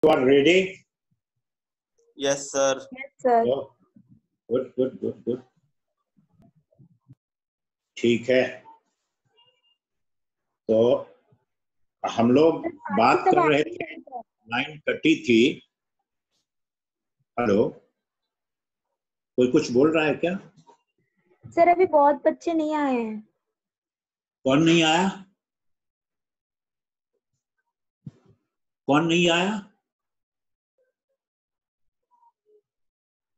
You are ready? Yes, sir. Yes, sir. Oh, good. ठीक है, तो हम लोग बात कर रहे थे, लाइन कटी थी। हेलो, कोई कुछ बोल रहा है क्या? सर अभी बहुत बच्चे नहीं आए हैं। कौन नहीं आया? कौन नहीं आया?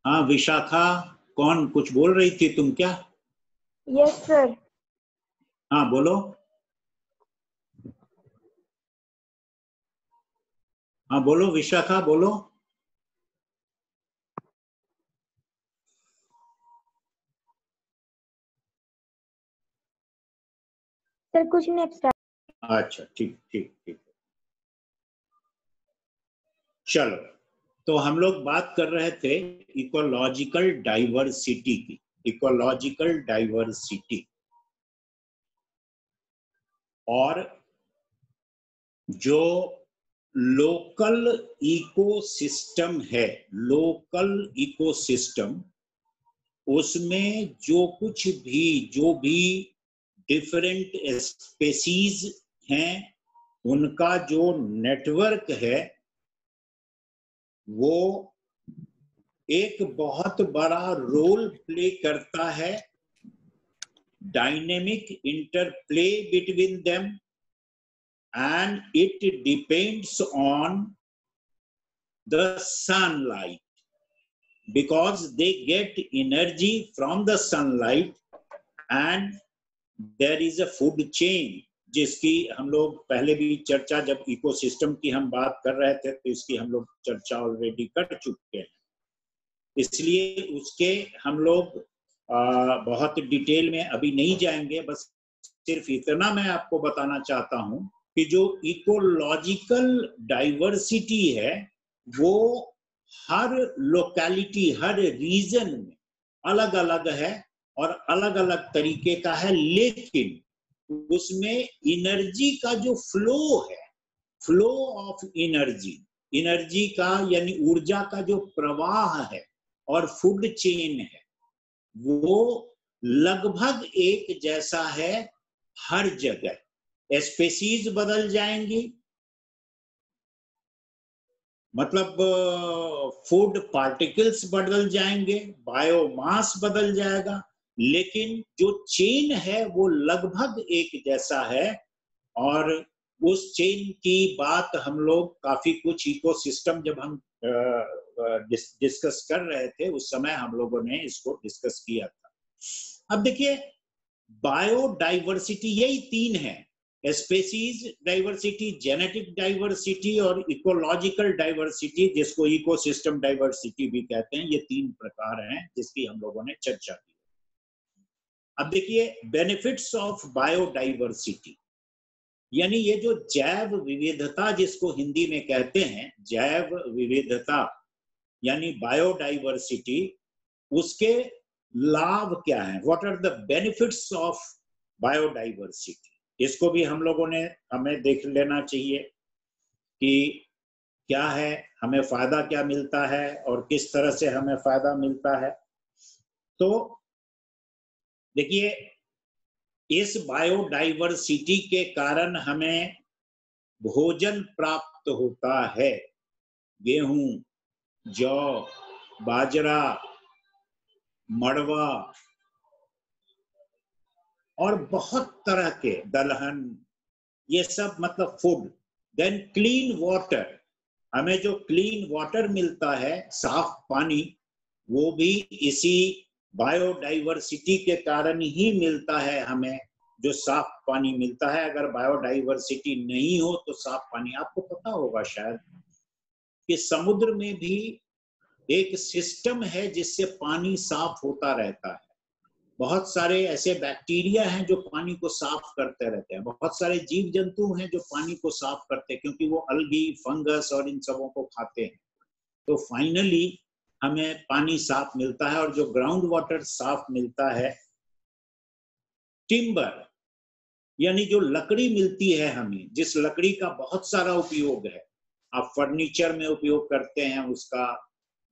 हाँ विशाखा, कौन कुछ बोल रही थी तुम क्या? Yes sir. हाँ बोलो। हाँ बोलो विशाखा, बोलो। सर कुछ नहीं एक्स्ट्रा। अच्छा ठीक। चलो, तो हम लोग बात कर रहे थे इकोलॉजिकल डाइवर्सिटी की। इकोलॉजिकल डाइवर्सिटी और जो लोकल इकोसिस्टम है, लोकल इकोसिस्टम, उसमें जो भी डिफरेंट स्पेसीज हैं, उनका जो नेटवर्क है वो एक बहुत बड़ा रोल प्ले करता है। Dynamic interplay between them and it depends on the sunlight because they get energy from the sunlight and there is a food chain जिसकी हम लोग पहले भी चर्चा, जब इकोसिस्टम की हम बात कर रहे थे तो इसकी हम लोग चर्चा ऑलरेडी कर चुके हैं, इसलिए उसके हम लोग बहुत डिटेल में अभी नहीं जाएंगे। बस सिर्फ इतना मैं आपको बताना चाहता हूं कि जो इकोलॉजिकल डाइवर्सिटी है वो हर लोकेलिटी, हर रीजन में अलग अलग है और अलग अलग तरीके का है, लेकिन उसमें एनर्जी का जो फ्लो है, फ्लो ऑफ एनर्जी का यानी ऊर्जा का जो प्रवाह है और फूड चेन है, वो लगभग एक जैसा है हर जगह। स्पेसीज बदल जाएंगी, मतलब फूड पार्टिकल्स बदल जाएंगे, बायोमास बदल जाएगा, लेकिन जो चेन है वो लगभग एक जैसा है। और उस चेन की बात हम लोग काफी कुछ इकोसिस्टम जब हम डिस्कस कर रहे थे उस समय हम लोगों ने इसको डिस्कस किया था। अब देखिए, बायोडाइवर्सिटी यही तीन है, स्पेसीज डाइवर्सिटी, जेनेटिक डाइवर्सिटी और इकोलॉजिकल डाइवर्सिटी, जिसको इकोसिस्टम डाइवर्सिटी भी कहते हैं। ये तीन प्रकार हैं जिसकी हम लोगों ने चर्चा की। अब देखिए, बेनिफिट्स ऑफ बायोडाइवर्सिटी, यानी ये जो जैव विविधता जिसको हिंदी में कहते हैं, जैव विविधता यानी बायोडाइवर्सिटी, उसके लाभ क्या हैं? What are the benefits of biodiversity? इसको भी हम लोगों ने हमें देख लेना चाहिए कि क्या है, हमें फायदा क्या मिलता है और किस तरह से हमें फायदा मिलता है। तो देखिए, इस बायोडाइवर्सिटी के कारण हमें भोजन प्राप्त होता है। गेहूं, जौ, बाजरा, मड़वा और बहुत तरह के दलहन, ये सब मतलब फूड। देन क्लीन वाटर, हमें जो क्लीन वाटर मिलता है, साफ पानी, वो भी इसी बायोडाइवर्सिटी के कारण ही मिलता है। हमें जो साफ पानी मिलता है, अगर बायोडाइवर्सिटी नहीं हो तो साफ पानी, आपको पता होगा शायद कि समुद्र में भी एक सिस्टम है जिससे पानी साफ होता रहता है। बहुत सारे ऐसे बैक्टीरिया हैं जो पानी को साफ करते रहते हैं, बहुत सारे जीव जंतु हैं जो पानी को साफ करते हैं, क्योंकि वो अलगी, फंगस और इन सबों को खाते हैं। तो फाइनली हमें पानी साफ मिलता है। और जो ग्राउंड वाटर साफ मिलता है, टिम्बर यानी जो लकड़ी मिलती है हमें, जिस लकड़ी का बहुत सारा उपयोग है, आप फर्नीचर में उपयोग करते हैं, उसका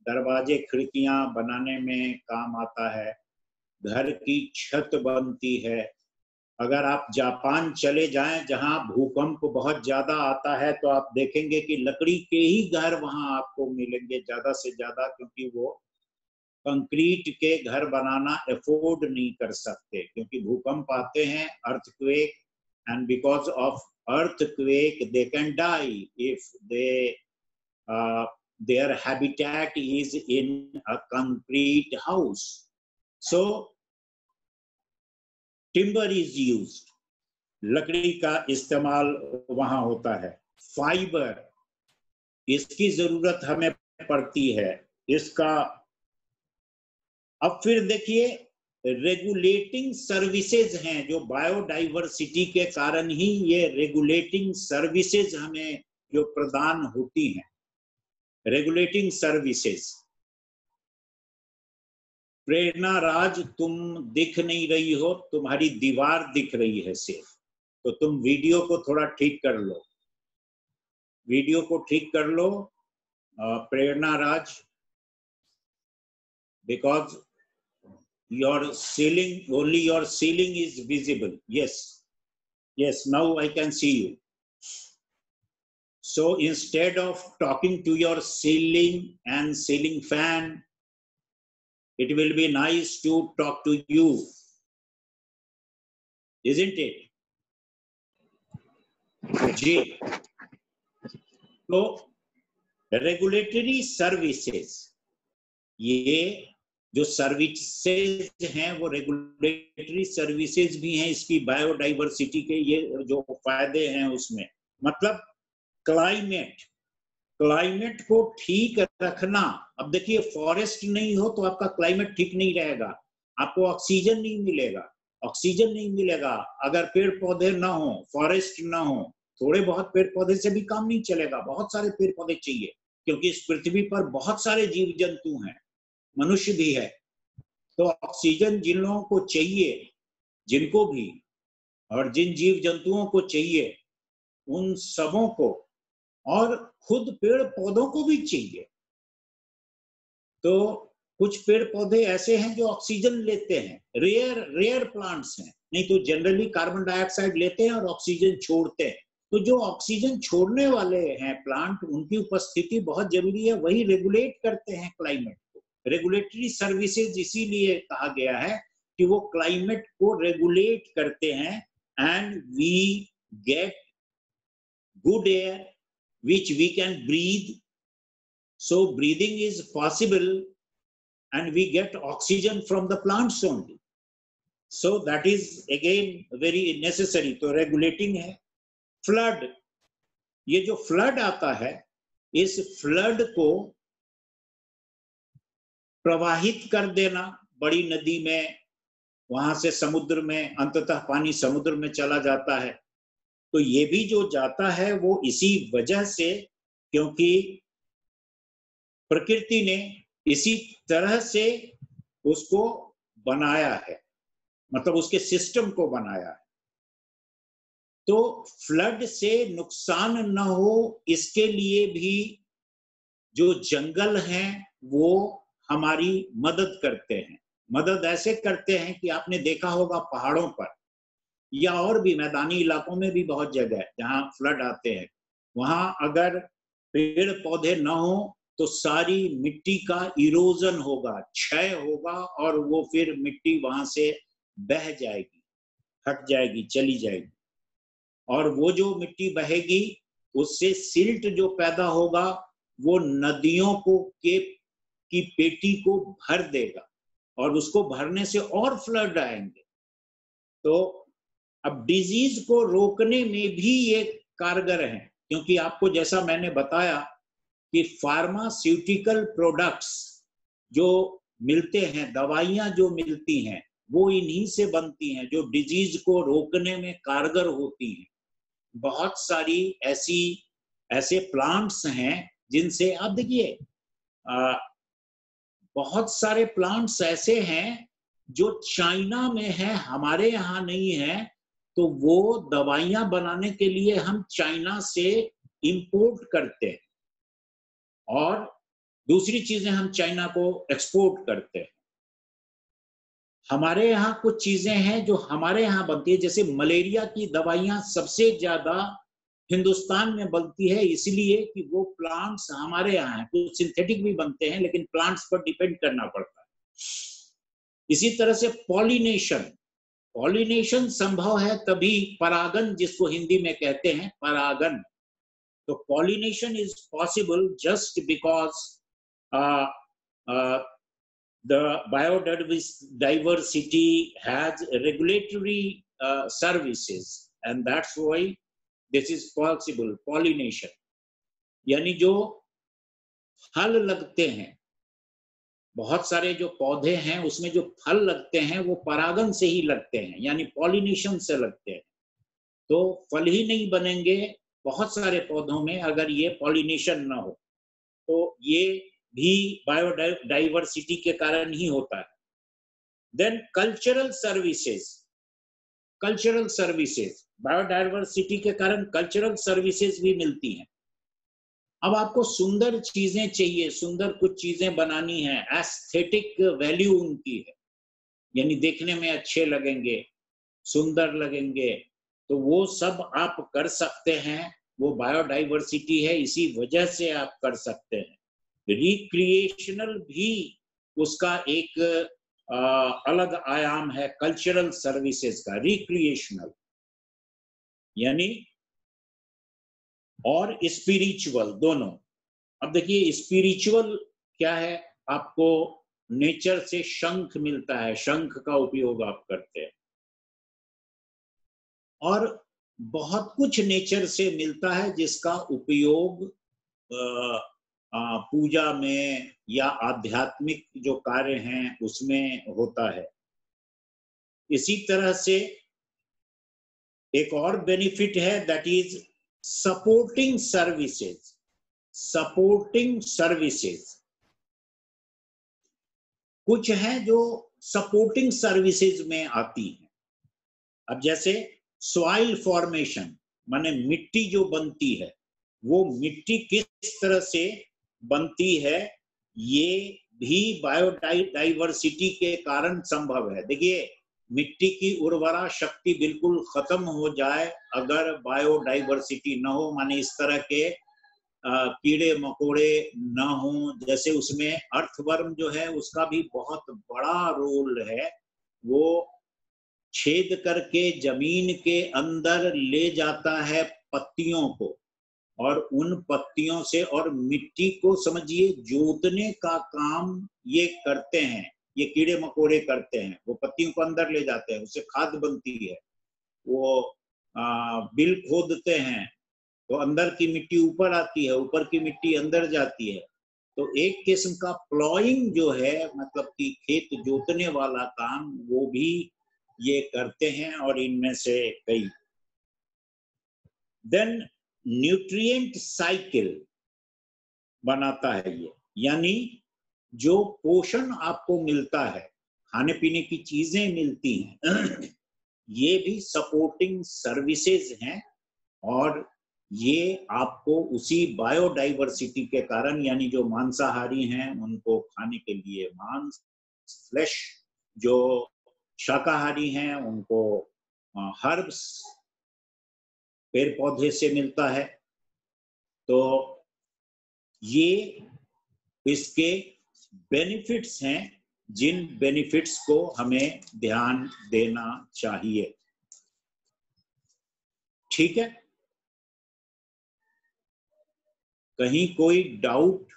दरवाजे खिड़कियां बनाने में काम आता है, घर की छत बनती है। अगर आप जापान चले जाएं जहां भूकंप बहुत ज्यादा आता है तो आप देखेंगे कि लकड़ी के ही घर वहां आपको मिलेंगे ज्यादा से ज्यादा, क्योंकि वो कंक्रीट के घर बनाना अफोर्ड नहीं कर सकते, क्योंकि भूकंप आते हैं, earthquake, and because of earthquake they can die if their habitat is in a concrete house. So timber is used, लकड़ी का इस्तेमाल वहां होता है। फाइबर, इसकी जरूरत हमें पड़ती है, इसका। अब फिर देखिए रेगुलेटिंग सर्विसेज हैं, जो बायोडाइवर्सिटी के कारण ही ये रेगुलेटिंग सर्विसेज हमें जो प्रदान होती हैं। रेगुलेटिंग सर्विसेज, प्रेरणा राज तुम दिख नहीं रही हो, तुम्हारी दीवार दिख रही है सिर्फ, तो तुम वीडियो को थोड़ा ठीक कर लो, वीडियो को ठीक कर लो प्रेरणा राज, because your ceiling, only your ceiling is visible. Yes, now I can see you. So instead of talking to your ceiling and ceiling fan, it will be nice to talk to you, isn't it? जी, तो regulatory services, ये जो services हैं वो regulatory services भी हैं इसकी biodiversity के, ये जो फायदे हैं उसमें मतलब क्लाइमेट को ठीक रखना। अब देखिए फॉरेस्ट नहीं हो तो आपका क्लाइमेट ठीक नहीं रहेगा, आपको ऑक्सीजन नहीं मिलेगा अगर पेड़ पौधे ना हो, फॉरेस्ट ना हो। थोड़े बहुत पेड़ पौधे से भी काम नहीं चलेगा, बहुत सारे पेड़ पौधे चाहिए, क्योंकि इस पृथ्वी पर बहुत सारे जीव जंतु हैं, मनुष्य भी है। तो ऑक्सीजन जिन लोगों को चाहिए, जिनको भी, और जिन जीव जंतुओं को चाहिए उन सबों को, और खुद पेड़ पौधों को भी चाहिए। तो कुछ पेड़ पौधे ऐसे हैं जो ऑक्सीजन लेते हैं, रेयर प्लांट्स हैं, नहीं तो जनरली कार्बन डाइऑक्साइड लेते हैं और ऑक्सीजन छोड़ते हैं। तो जो ऑक्सीजन छोड़ने वाले हैं प्लांट, उनकी उपस्थिति बहुत जरूरी है, वही रेगुलेट करते हैं क्लाइमेट को। रेगुलेटरी सर्विसेज इसीलिए कहा गया है कि वो क्लाइमेट को रेगुलेट करते हैं, and we get good air which we can breathe. So breathing is possible and we get oxygen from the plants only. So that is again very necessary. तो regulating है। फ्लड, ये जो flood आता है, इस flood को प्रवाहित कर देना बड़ी नदी में, वहां से समुद्र में, अंततः पानी समुद्र में चला जाता है। तो ये भी जो जाता है वो इसी वजह से, क्योंकि प्रकृति ने इसी तरह से उसको बनाया है, मतलब उसके सिस्टम को बनाया है। तो फ्लड से नुकसान न हो इसके लिए भी जो जंगल हैं वो हमारी मदद करते हैं। मदद ऐसे करते हैं कि आपने देखा होगा पहाड़ों पर या और भी मैदानी इलाकों में भी बहुत जगह है जहां फ्लड आते हैं, वहां अगर पेड़ पौधे न हो तो सारी मिट्टी का इरोजन होगा, क्षय होगा, और वो फिर मिट्टी वहां से बह जाएगी, हट जाएगी, चली जाएगी। और वो जो मिट्टी बहेगी उससे सिल्ट जो पैदा होगा वो नदियों को की पेटी को भर देगा, और उसको भरने से और फ्लड आएंगे। तो अब डिजीज को रोकने में भी ये कारगर है, क्योंकि आपको जैसा मैंने बताया कि फार्मास्यूटिकल प्रोडक्ट्स जो मिलते हैं, दवाइयां जो मिलती हैं, वो इन्हीं से बनती हैं जो डिजीज को रोकने में कारगर होती हैं। बहुत सारी ऐसे प्लांट्स हैं जिनसे आप देखिए, बहुत सारे प्लांट्स ऐसे हैं जो चाइना में है, हमारे यहाँ नहीं है। तो वो दवाइयां बनाने के लिए हम चाइना से इंपोर्ट करते हैं, और दूसरी चीजें हम चाइना को एक्सपोर्ट करते हैं। हमारे यहाँ कुछ चीजें हैं जो हमारे यहाँ बनती है, जैसे मलेरिया की दवाइयां सबसे ज्यादा हिंदुस्तान में बनती है, इसलिए कि वो प्लांट्स हमारे यहाँ हैं। कुछ सिंथेटिक भी बनते हैं लेकिन प्लांट्स पर डिपेंड करना पड़ता है। इसी तरह से पॉलिनेशन संभव है तभी, परागन जिसको हिंदी में कहते हैं परागन, तो pollination is possible just because the biodiversity has regulatory services, and that's why this is possible. Pollination यानी जो फल लगते हैं, बहुत सारे जो पौधे हैं उसमें जो फल लगते हैं वो परागन से ही लगते हैं, यानी पॉलिनेशन से लगते हैं। तो फल ही नहीं बनेंगे बहुत सारे पौधों में अगर ये पॉलिनेशन ना हो, तो ये भी बायोडाइवर्सिटी के कारण ही होता है। देन कल्चरल सर्विसेज, बायोडाइवर्सिटी के कारण कल्चरल सर्विसेज भी मिलती हैं। अब आपको सुंदर चीजें चाहिए, सुंदर कुछ चीजें बनानी है, एस्थेटिक वैल्यू उनकी है, यानी देखने में अच्छे लगेंगे, सुंदर लगेंगे, तो वो सब आप कर सकते हैं। वो बायोडाइवर्सिटी है, इसी वजह से आप कर सकते हैं। रिक्रिएशनल भी उसका एक अलग आयाम है कल्चरल सर्विसेज का, रिक्रिएशनल यानी, और स्पिरिचुअल दोनों। अब देखिए स्पिरिचुअल क्या है, आपको नेचर से शंख मिलता है, शंख का उपयोग आप करते हैं, और बहुत कुछ नेचर से मिलता है जिसका उपयोग पूजा में या आध्यात्मिक जो कार्य हैं उसमें होता है। इसी तरह से एक और बेनिफिट है, दैट इज सपोर्टिंग सर्विसेज। कुछ हैं जो सपोर्टिंग सर्विसेज में आती हैं। अब जैसे सॉइल फॉर्मेशन, माने मिट्टी जो बनती है, वो मिट्टी किस तरह से बनती है, ये भी बायोडाइवर्सिटी के कारण संभव है। देखिए मिट्टी की उर्वरा शक्ति बिल्कुल खत्म हो जाए अगर बायोडाइवर्सिटी न हो, माने इस तरह के कीड़े मकोड़े न हो, जैसे उसमें अर्थवर्म जो है उसका भी बहुत बड़ा रोल है, वो छेद करके जमीन के अंदर ले जाता है पत्तियों को, और उन पत्तियों से और मिट्टी को समझिए जोतने का काम ये करते हैं, ये कीड़े मकोड़े करते हैं। वो पत्तियों को अंदर ले जाते हैं, उससे खाद बनती है। वो बिल खोदते हैं तो अंदर की मिट्टी ऊपर आती है, ऊपर की मिट्टी अंदर जाती है। तो एक किस्म का प्लॉइंग जो है, मतलब कि खेत जोतने वाला काम, वो भी ये करते हैं, और इनमें से कई। देन न्यूट्रिएंट साइकिल बनाता है ये, यानी जो पोषण आपको मिलता है, खाने पीने की चीजें मिलती हैं, ये भी सपोर्टिंग सर्विसेज हैं, और ये आपको उसी बायोडाइवर्सिटी के कारण, यानी जो मांसाहारी हैं उनको खाने के लिए मांस, फ्लेश, जो शाकाहारी हैं उनको हर्ब्स, पेड़ पौधे से मिलता है। तो ये इसके बेनिफिट्स हैं, जिन बेनिफिट्स को हमें ध्यान देना चाहिए। ठीक है, कहीं कोई डाउट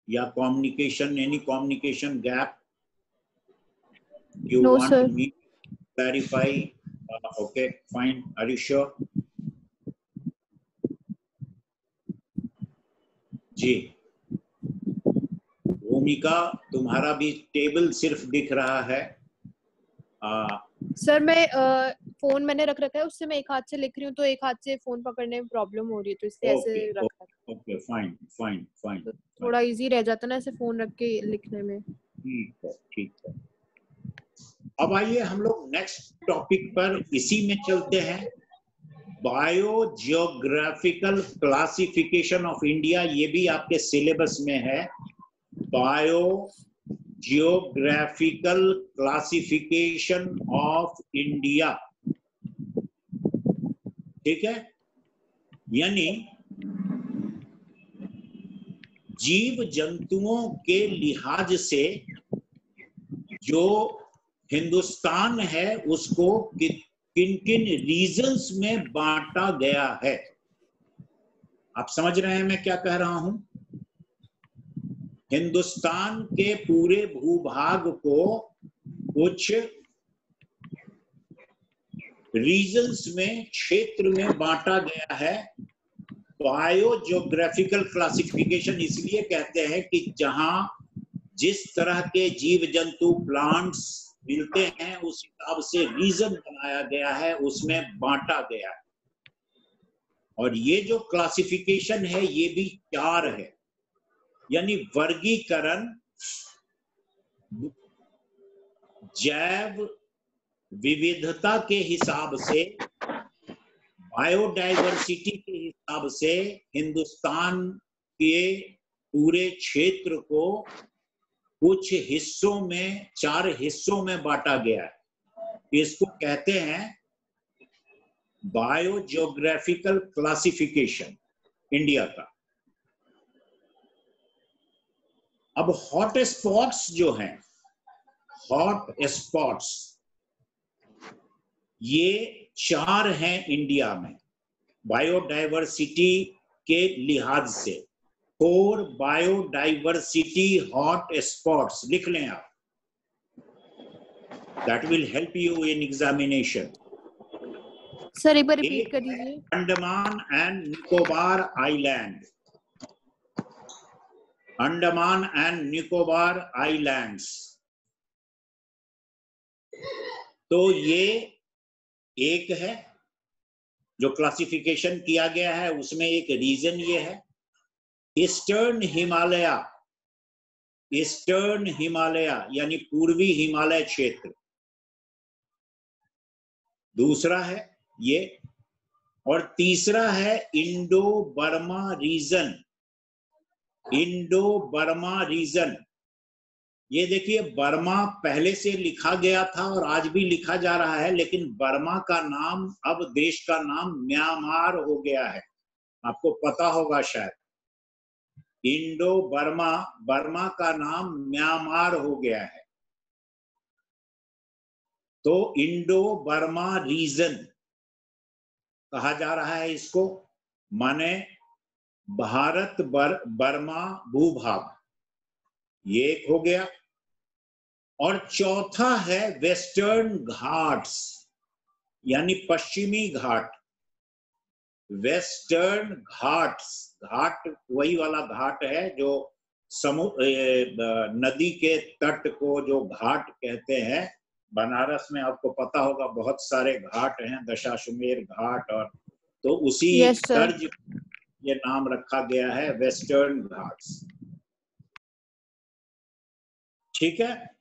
या communication, any communication gap you No, want sir. me to clarify? Okay, fine. Are you sure? जी, भूमिका तुम्हारा भी टेबल सिर्फ दिख रहा है। सर मैं फोन मैंने रख रखा है, उससे मैं एक हाथ से लिख रही हूँ, तो एक हाथ से फोन पकड़ने में प्रॉब्लम हो रही है, तो इसलिए ऐसे रख रखा है। ओके, फाइन फाइन फाइन, तो थोड़ा इजी रह जाता ना ऐसे फोन रख के लिखने में। ठीक है। अब आइए हम लोग नेक्स्ट टॉपिक पर इसी में चलते हैं। बायोजियोग्राफिकल क्लासिफिकेशन ऑफ इंडिया, ये भी आपके सिलेबस में है। बायोजियोग्राफिकल क्लासिफिकेशन ऑफ इंडिया, ठीक है। यानी जीव जंतुओं के लिहाज से जो हिंदुस्तान है उसको किन किन रीजन्स में बांटा गया है। आप समझ रहे हैं मैं क्या कह रहा हूं? हिंदुस्तान के पूरे भूभाग को कुछ रीजन्स में, क्षेत्र में बांटा गया है। बायोजियोग्राफिकल क्लासिफिकेशन इसलिए कहते हैं कि जहां जिस तरह के जीव जंतु, प्लांट्स मिलते हैं उस हिसाब से रीजन बनाया गया है, उसमें बांटा गया है। और ये जो क्लासिफिकेशन है ये भी 4 है, यानी वर्गीकरण जैव विविधता के हिसाब से, बायोडाइवर्सिटी के हिसाब से हिंदुस्तान के पूरे क्षेत्र को कुछ हिस्सों में, 4 हिस्सों में बांटा गया है। इसको कहते हैं बायोजियोग्राफिकल क्लासिफिकेशन इंडिया का। अब हॉट स्पॉट्स जो हैं, हॉट स्पॉट्स ये 4 हैं इंडिया में बायोडाइवर्सिटी के लिहाज से। 4 बायोडाइवर्सिटी हॉट स्पॉट्स लिख लें आप, that will help you in examination. Sir एक बार रिपीट कर दीजिए। Andaman and Nicobar island, Andaman and Nicobar islands. तो ये एक है जो क्लासिफिकेशन किया गया है, उसमें एक रीजन ये है। ईस्टर्न हिमालय, ईस्टर्न हिमालय यानी पूर्वी हिमालय क्षेत्र दूसरा है ये। और तीसरा है Indo Burma region, Indo Burma region. ये देखिए, बर्मा पहले से लिखा गया था और आज भी लिखा जा रहा है, लेकिन बर्मा का नाम अब देश का नाम म्यांमार हो गया है, आपको पता होगा शायद। इंडो बर्मा, बर्मा का नाम म्यांमार हो गया है। तो इंडो बर्मा रीजन कहा जा रहा है इसको, माने भारत बर्मा भूभाग, ये एक हो गया। और चौथा है वेस्टर्न घाट्स यानी पश्चिमी घाट। वेस्टर्न घाट्स, घाट वही वाला घाट है जो नदी के तट को जो घाट कहते हैं। बनारस में आपको पता होगा बहुत सारे घाट हैं, दशाश्वमेध घाट, और तो उसी तर्ज ये नाम रखा गया है वेस्टर्न घाट्स। ठीक है।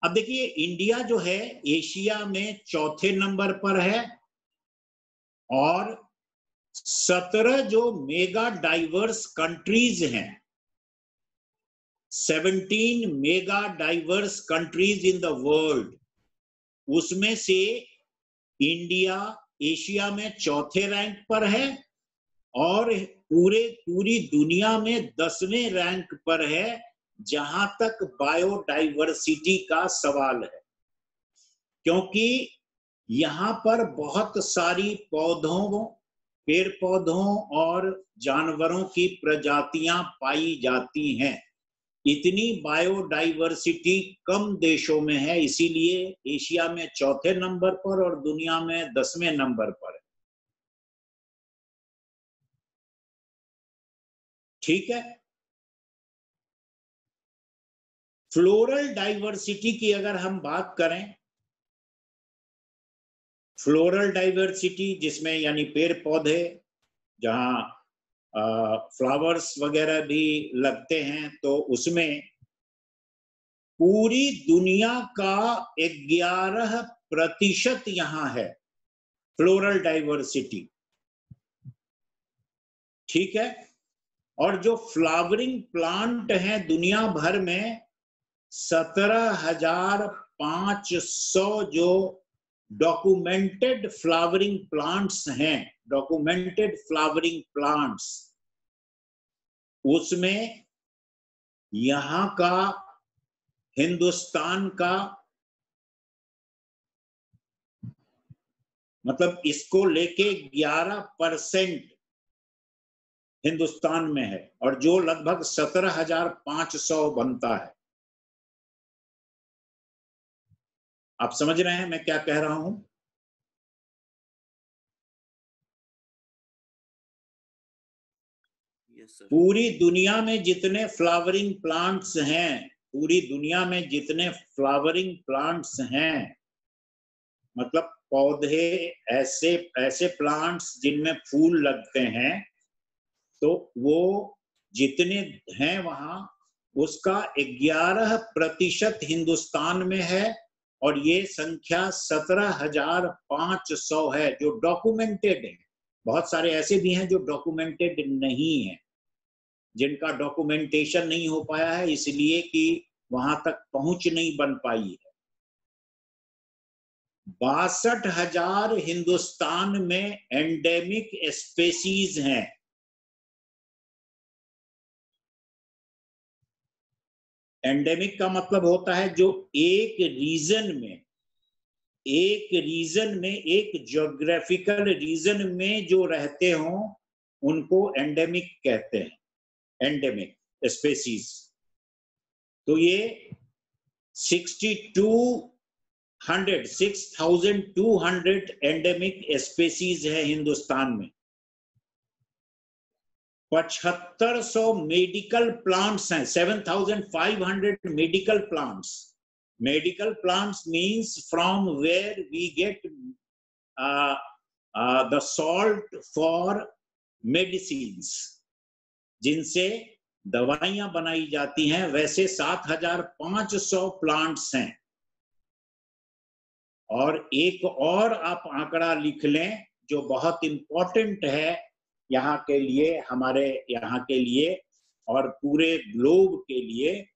अब देखिए, इंडिया जो है एशिया में 4थे नंबर पर है, और 17 जो मेगा डाइवर्स कंट्रीज हैं, 17 mega diverse countries in the world, उसमें से इंडिया एशिया में 4थे रैंक पर है और पूरी दुनिया में 10वें रैंक पर है जहां तक बायोडाइवर्सिटी का सवाल है। क्योंकि यहाँ पर बहुत सारी पौधों, पेड़ पौधों और जानवरों की प्रजातियां पाई जाती हैं। इतनी बायोडाइवर्सिटी कम देशों में है, इसीलिए एशिया में 4थे नंबर पर और दुनिया में 10वें नंबर पर है। ठीक है। फ्लोरल डाइवर्सिटी की अगर हम बात करें, फ्लोरल डाइवर्सिटी जिसमें यानी पेड़ पौधे जहां फ्लावर्स वगैरह भी लगते हैं, तो उसमें पूरी दुनिया का 11% यहाँ है। फ्लोरल डाइवर्सिटी, ठीक है। और जो फ्लावरिंग प्लांट हैं दुनिया भर में 17,500 जो डॉक्यूमेंटेड फ्लावरिंग प्लांट्स हैं, डॉक्यूमेंटेड फ्लावरिंग प्लांट्स, उसमें यहां का, हिंदुस्तान का, मतलब इसको लेके 11% हिंदुस्तान में है, और जो लगभग 17,500 बनता है। आप समझ रहे हैं मैं क्या कह रहा हूं? Yes sir. पूरी दुनिया में जितने फ्लावरिंग प्लांट्स हैं, पूरी दुनिया में जितने फ्लावरिंग प्लांट्स हैं, मतलब पौधे, ऐसे ऐसे प्लांट्स जिनमें फूल लगते हैं, तो वो जितने हैं वहां, उसका 11% हिंदुस्तान में है, और ये संख्या 17,500 है जो डॉक्यूमेंटेड है। बहुत सारे ऐसे भी हैं जो डॉक्यूमेंटेड नहीं है, जिनका डॉक्यूमेंटेशन नहीं हो पाया है इसलिए कि वहां तक पहुंच नहीं बन पाई है। 62,000 हिंदुस्तान में एंडेमिक स्पेसीज हैं। एंडेमिक का मतलब होता है जो एक रीजन में, एक ज्योग्राफिकल रीजन में जो रहते हों, उनको एंडेमिक कहते हैं, एंडेमिक स्पेसीज। तो ये 6,200 एंडेमिक स्पेसीज है हिंदुस्तान में। 7,500 मेडिकल प्लांट्स हैं, 7,500 medical plants. Medical plants means from where we get the salt for medicines, जिनसे दवाइयां बनाई जाती हैं, वैसे 7,500 प्लांट्स हैं। और एक और आप आंकड़ा लिख लें जो बहुत इंपॉर्टेंट है यहाँ के लिए, हमारे यहाँ के लिए और पूरे ग्लोब के लिए।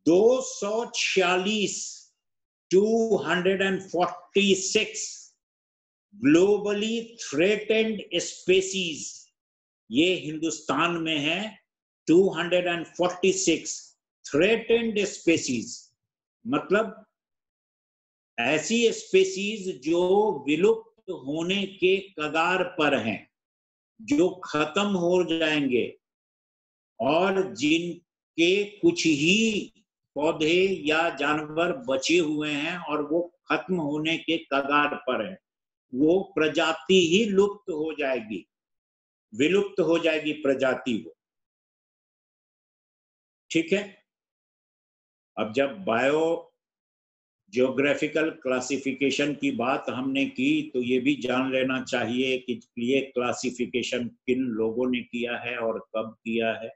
246 ग्लोबली थ्रेटेंड स्पेसीज ये हिंदुस्तान में है। 246 थ्रेटेंड स्पेसीज मतलब ऐसी स्पेसीज जो विलुप्त होने के कगार पर हैं, जो खत्म हो जाएंगे, और जिनके कुछ ही पौधे या जानवर बचे हुए हैं और वो खत्म होने के कगार पर है, वो प्रजाति ही लुप्त हो जाएगी, विलुप्त हो जाएगी प्रजाति वो। ठीक है। अब जब बायो जियोग्राफिकल क्लासिफिकेशन की बात हमने की, तो ये भी जान लेना चाहिए कि ये क्लासिफिकेशन किन लोगों ने किया है और कब किया है।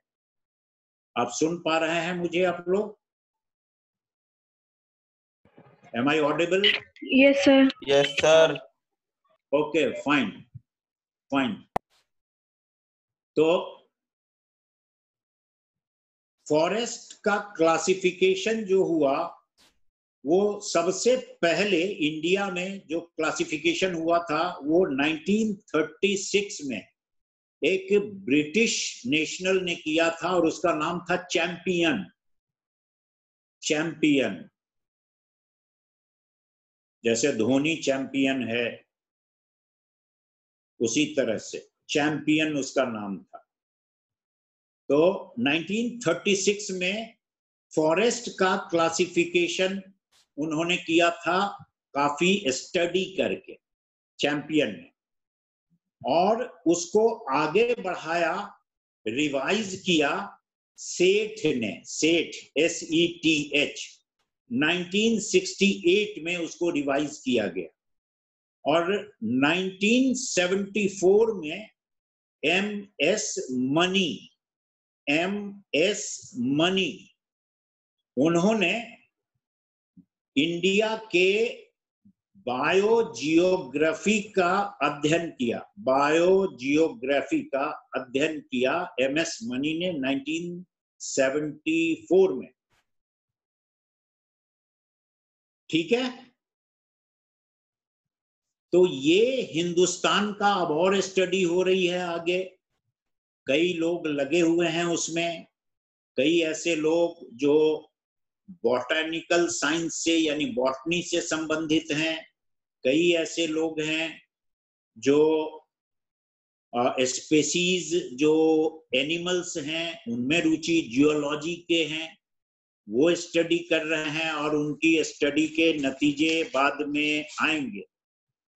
आप सुन पा रहे हैं मुझे आप लोग? Am I audible? Yes, sir. Yes sir. Okay, fine, fine. तो फॉरेस्ट का क्लासिफिकेशन जो हुआ, वो सबसे पहले इंडिया में जो क्लासिफिकेशन हुआ था वो 1936 में एक ब्रिटिश नेशनल ने किया था, और उसका नाम था चैंपियन। चैंपियन, जैसे धोनी चैंपियन है, उसी तरह से चैंपियन उसका नाम था। तो 1936 में फॉरेस्ट का क्लासिफिकेशन उन्होंने किया था, काफी स्टडी करके, चैंपियन ने, और उसको आगे बढ़ाया, रिवाइज किया सेठ ने, सेठ SETH 1968 में उसको रिवाइज किया गया, और 1974 में MS मनी उन्होंने इंडिया के बायोजियोग्राफी का अध्ययन किया, बायोजियोग्राफी का अध्ययन किया एमएस मनी ने 1974 में। ठीक है, तो ये हिंदुस्तान का अब और स्टडी हो रही है आगे, कई लोग लगे हुए हैं उसमें, कई ऐसे लोग जो बॉटैनिकल साइंस से यानी बॉटनी से संबंधित हैं, कई ऐसे लोग हैं जो स्पेसीज जो एनिमल्स हैं उनमें रुचि जियोलॉजी के हैं, वो स्टडी कर रहे हैं और उनकी स्टडी के नतीजे बाद में आएंगे।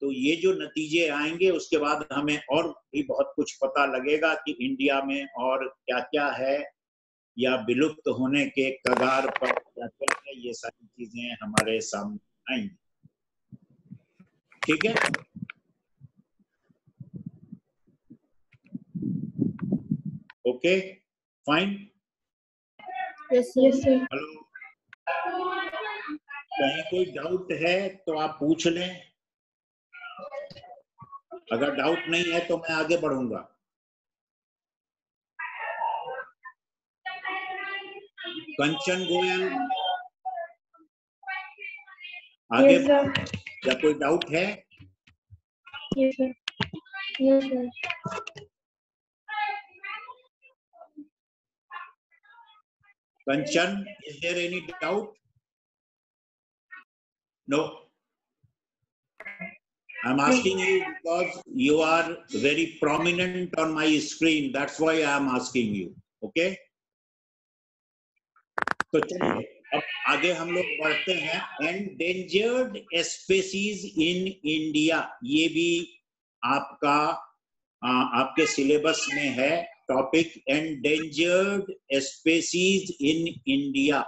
तो ये जो नतीजे आएंगे उसके बाद हमें और भी बहुत कुछ पता लगेगा कि इंडिया में और क्या क्या है या विलुप्त होने के कगार पर क्या क्या है, ये सारी चीजें हमारे सामने आएंगी। ठीक है, okay fine. Yes sir. Hello, कहीं कोई डाउट है तो आप पूछ लें, अगर डाउट नहीं है तो मैं आगे बढ़ूंगा। कंचन गोयल, आगे Yes, sir. या कोई डाउट है? Yes, sir. Yes, sir. Kanchan, is there any doubt? No. I'm asking you because you are very prominent on my screen. That's why I'm asking you. Okay? तो चलिए अब आगे हम लोग बढ़ते हैं। एंडेंजर्ड स्पीसीज इन इंडिया, ये भी आपका आपके सिलेबस में है topic, endangered species in India,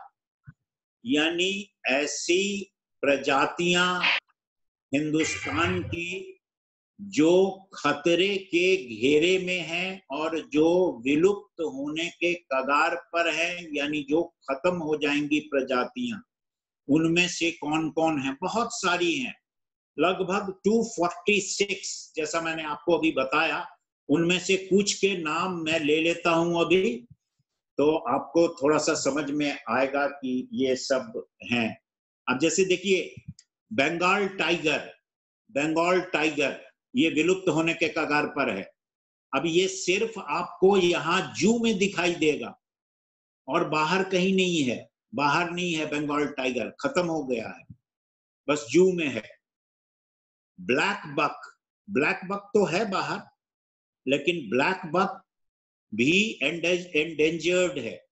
यानी ऐसी प्रजातियां हिंदुस्तान की जो खतरे के घेरे में हैं और जो विलुप्त होने के कगार पर हैं, यानी जो खत्म हो जाएंगी प्रजातियां, उनमें से कौन कौन है? बहुत सारी हैं, लगभग 246, जैसा मैंने आपको अभी बताया। उनमें से कुछ के नाम मैं ले लेता हूं अभी, तो आपको थोड़ा सा समझ में आएगा कि ये सब हैं। अब जैसे देखिए, बंगाल टाइगर, बंगाल टाइगर ये विलुप्त होने के कगार पर है। अब ये सिर्फ आपको यहाँ जू में दिखाई देगा और बाहर कहीं नहीं है, बाहर नहीं है बंगाल टाइगर, खत्म हो गया है, बस जू में है। ब्लैक बक, ब्लैक बक तो है बाहर, लेकिन ब्लैक बक भी एंडेंजर्ड है।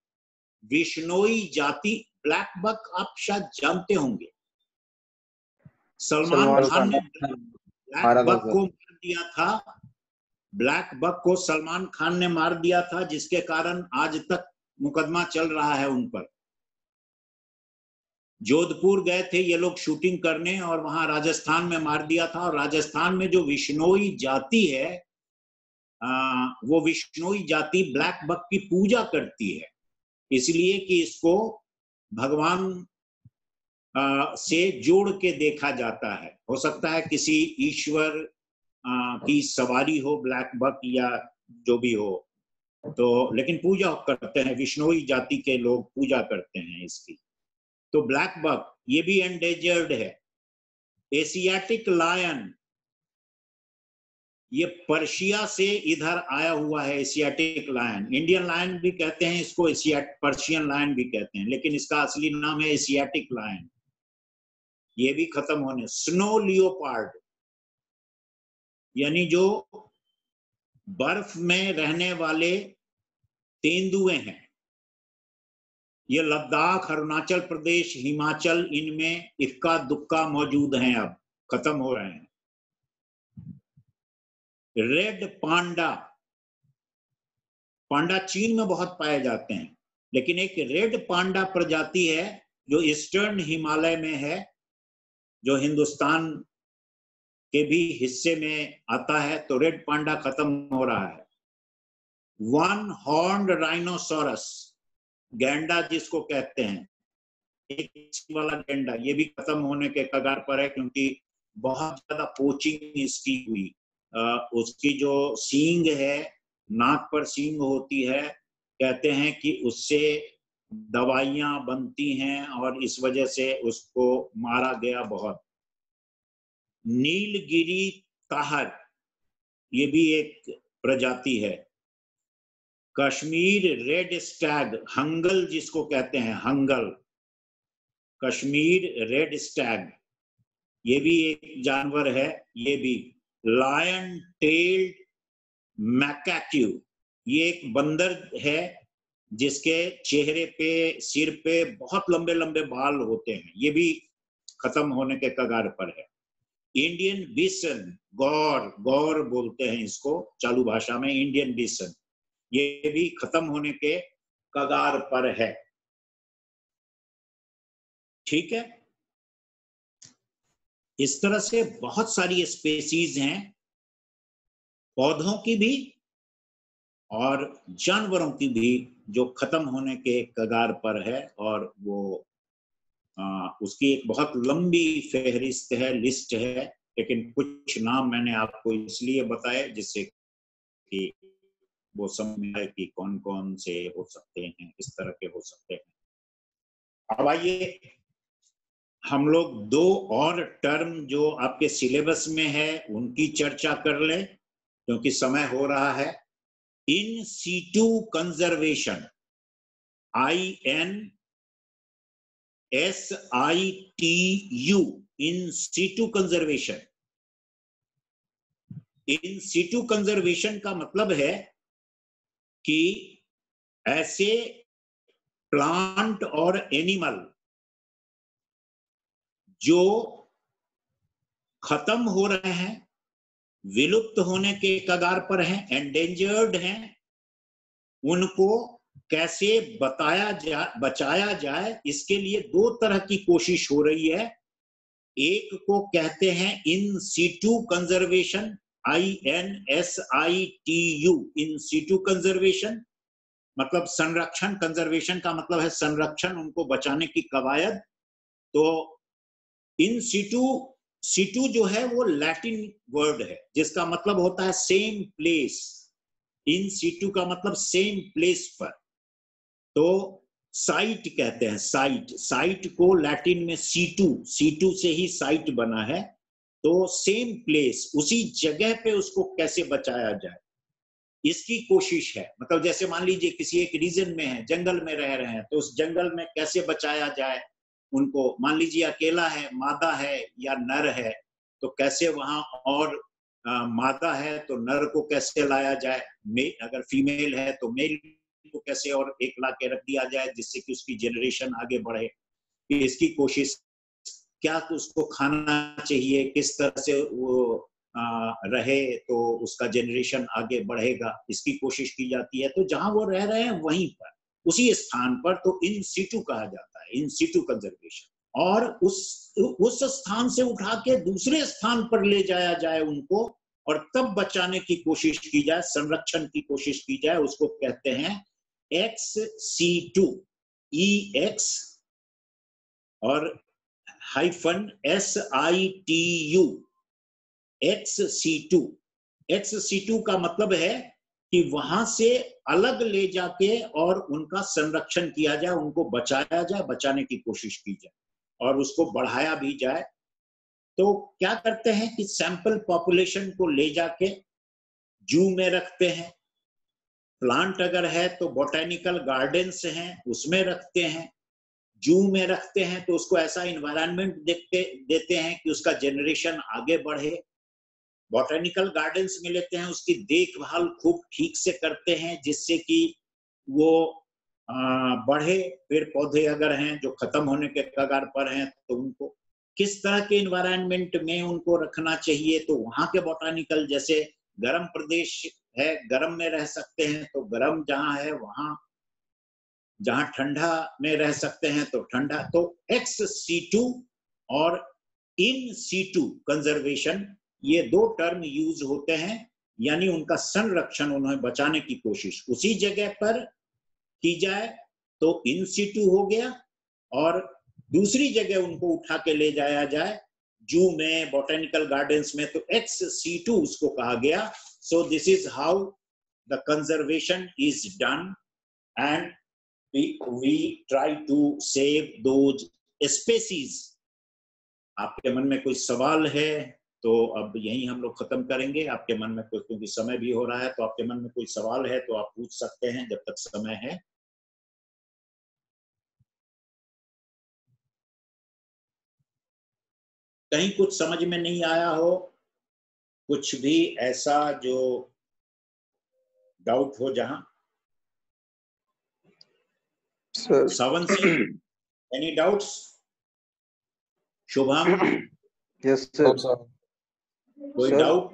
विश्नोई जाति ब्लैक बक आप शायद जानते होंगे, सलमान खान ने ब्लैक बक को मार दिया था, ब्लैक बक को सलमान खान ने मार दिया था, जिसके कारण आज तक मुकदमा चल रहा है उन पर। जोधपुर गए थे ये लोग शूटिंग करने और वहां राजस्थान में मार दिया था। और राजस्थान में जो विश्नोई जाति है, वो विश्नोई जाति ब्लैक बक की पूजा करती है, इसलिए कि इसको भगवान से जोड़ के देखा जाता है। हो सकता है किसी ईश्वर की सवारी हो ब्लैक बक या जो भी हो, तो लेकिन पूजा करते हैं, विश्नोई जाति के लोग पूजा करते हैं इसकी। तो ब्लैक बक ये भी एंडेंजर्ड है। एशियाटिक लायन, ये पर्शिया से इधर आया हुआ है। एशियाटिक लायन, इंडियन लायन भी कहते हैं इसको, पर्शियन लायन भी कहते हैं, लेकिन इसका असली नाम है एशियाटिक लायन, ये भी खत्म होने। स्नो लियोपार्ड, यानी जो बर्फ में रहने वाले तेंदुए हैं, ये लद्दाख, अरुणाचल प्रदेश, हिमाचल, इनमें इक्का दुक्का मौजूद हैं, अब खत्म हो रहे हैं। रेड पांडा, पांडा चीन में बहुत पाए जाते हैं, लेकिन एक रेड पांडा प्रजाति है जो ईस्टर्न हिमालय में है, जो हिंदुस्तान के भी हिस्से में आता है। तो रेड पांडा खत्म हो रहा है। वन हॉर्न्ड राइनोसोरस, गैंडा जिसको कहते हैं, एक वाला गैंडा, ये भी खत्म होने के कगार पर है, क्योंकि बहुत ज्यादा पोचिंग इसकी हुई। उसकी जो सींग है, नाक पर सींग होती है, कहते हैं कि उससे दवाइयां बनती हैं और इस वजह से उसको मारा गया बहुत। नीलगिरी ताहर, ये भी एक प्रजाति है। कश्मीर रेड स्टैग, हंगल जिसको कहते हैं, हंगल, कश्मीर रेड स्टैग, ये भी एक जानवर है। ये भी लायन टेल्ड मैकाक्यू, ये एक बंदर है जिसके चेहरे पे, सिर पे बहुत लंबे लंबे बाल होते हैं। ये भी खत्म होने के कगार पर है। इंडियन बिसन, गौर, गौर बोलते हैं इसको चालू भाषा में, इंडियन बिसन, ये भी खत्म होने के कगार पर है। ठीक है, इस तरह से बहुत सारी स्पेसीज हैं, पौधों की भी और जानवरों की भी, जो खत्म होने के कगार पर है। और वो उसकी एक बहुत लंबी फहरिस्त है, लिस्ट है, लेकिन कुछ नाम मैंने आपको इसलिए बताए जिससे कि वो समझ में आए कि कौन कौन से हो सकते हैं, किस तरह के हो सकते हैं। अब आइए हम लोग दो और टर्म जो आपके सिलेबस में है उनकी चर्चा कर लें, क्योंकि समय हो रहा है। In situ conservation, INSITU, in situ conservation. In situ conservation का मतलब है कि ऐसे प्लांट और एनिमल जो खत्म हो रहे हैं, विलुप्त होने के कगार पर हैं, एंडेंजर्ड हैं, उनको कैसे बचाया जाए, इसके लिए दो तरह की कोशिश हो रही है। एक को कहते हैं in situ conservation, INSITU, in situ conservation मतलब संरक्षण, कंजर्वेशन का मतलब है संरक्षण, उनको बचाने की कवायद। तो इन सीटू, सीटू जो है वो लैटिन वर्ड है जिसका मतलब होता है सेम प्लेस। इन सीटू का मतलब सेम प्लेस पर, तो साइट कहते हैं, साइट, साइट को लैटिन में सीटू, सीटू से ही साइट बना है। तो सेम प्लेस, उसी जगह पे उसको कैसे बचाया जाए, इसकी कोशिश है। मतलब जैसे मान लीजिए किसी एक रीजन में है, जंगल में रह रहे हैं, तो उस जंगल में कैसे बचाया जाए उनको। मान लीजिए अकेला है, मादा है या नर है, तो कैसे वहां, और मादा है तो नर को कैसे लाया जाए, अगर फीमेल है तो मेल को कैसे और एक ला के रख दिया जाए जिससे कि उसकी जनरेशन आगे बढ़े। इसकी कोशिश, क्या उसको खाना चाहिए, किस तरह से वो रहे तो उसका जनरेशन आगे बढ़ेगा, इसकी कोशिश की जाती है। तो जहां वो रह रहे हैं वहीं पर, उसी स्थान पर, तो इन सीटू कहा जाता है, इन सीटू कंजर्वेशन। और उस स्थान से उठा के दूसरे स्थान पर ले जाया जाए उनको, और तब बचाने की कोशिश की जाए, संरक्षण की कोशिश की जाए, उसको कहते हैं XC2, EX और -SITU, XC2। XC2 का मतलब है कि वहां से अलग ले जाके और उनका संरक्षण किया जाए, उनको बचाया जाए, बचाने की कोशिश की जाए और उसको बढ़ाया भी जाए। तो क्या करते हैं कि सैंपल पॉपुलेशन को ले जाके जू में रखते हैं, प्लांट अगर है तो बोटेनिकल गार्डन्स हैं उसमें रखते हैं, जू में रखते हैं तो उसको ऐसा इन्वायरमेंट देते हैं कि उसका जनरेशन आगे बढ़े। बोटेनिकल गार्डन्स में लेते हैं, उसकी देखभाल खूब ठीक से करते हैं जिससे कि वो बढ़े। पेड़ पौधे अगर हैं जो खत्म होने के कगार पर हैं तो उनको किस तरह के इन्वायरमेंट में उनको रखना चाहिए, तो वहां के बोटेनिकल, जैसे गर्म प्रदेश है, गर्म में रह सकते हैं तो गर्म जहां है वहां, जहां ठंडा में रह सकते हैं तो ठंडा। तो XC2 और इन सीटू कंजर्वेशन, ये दो टर्म यूज होते हैं, यानी उनका संरक्षण, उन्हें बचाने की कोशिश उसी जगह पर की जाए तो इन सीटू हो गया, और दूसरी जगह उनको उठा के ले जाया जाए जू में, बॉटेनिकल गार्डन्स में, तो XC2 उसको कहा गया. So this is how the conservation is done and we try to save those species. आपके मन में कोई सवाल है तो अब यही हम लोग खत्म करेंगे. आपके मन में कोई, क्योंकि समय भी हो रहा है, तो आपके मन में कोई सवाल है तो आप पूछ सकते हैं जब तक समय है. कहीं कुछ समझ में नहीं आया हो, कुछ भी ऐसा जो डाउट हो जहां. Sir Sawan Singh, any doubts? Shubham, yes sir. कोई डाउट?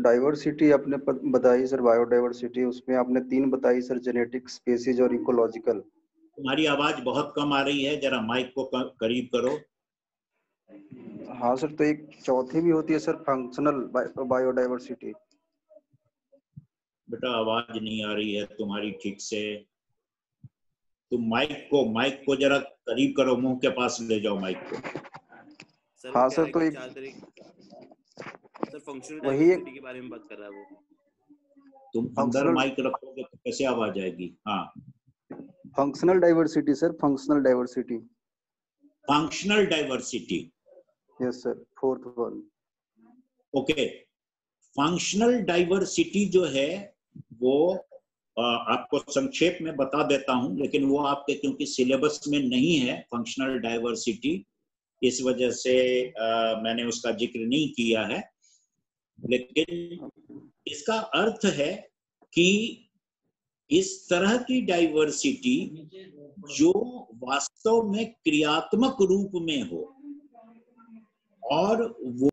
डाइवर्सिटी आपने बताई सर, बायोडाइवर्सिटी, उसमें आपने 3 बताई सर, जेनेटिक, स्पेसीज और इकोलॉजिकल. तुम्हारी आवाज बहुत कम आ रही है, जरा माइक को करीब करो. हाँ सर, तो एक चौथी भी होती है सर, फंक्शनल बायोडाइवर्सिटी. बेटा आवाज नहीं आ रही है तुम्हारी ठीक से. तुम माइक को जरा करीब करो, मुंह के पास ले जाओ माइक को. सर हाँ वो सर, तो एक सर फंक्शनल वही डाइवर्सिटी के बारे में बात कर रहा है वो. तुम अंदर माइक रखोगे तो कैसे आवाज आएगी? हाँ, functional diversity sir, functional diversity. Functional diversity. Yes sir, 4th one. Okay, functional diversity जो है वो आपको संक्षेप में बता देता हूं, लेकिन वो आपके क्योंकि सिलेबस में नहीं है फंक्शनल डाइवर्सिटी, इस वजह से मैंने उसका जिक्र नहीं किया है. लेकिन इसका अर्थ है कि इस तरह की डाइवर्सिटी जो वास्तव में क्रियात्मक रूप में हो और वो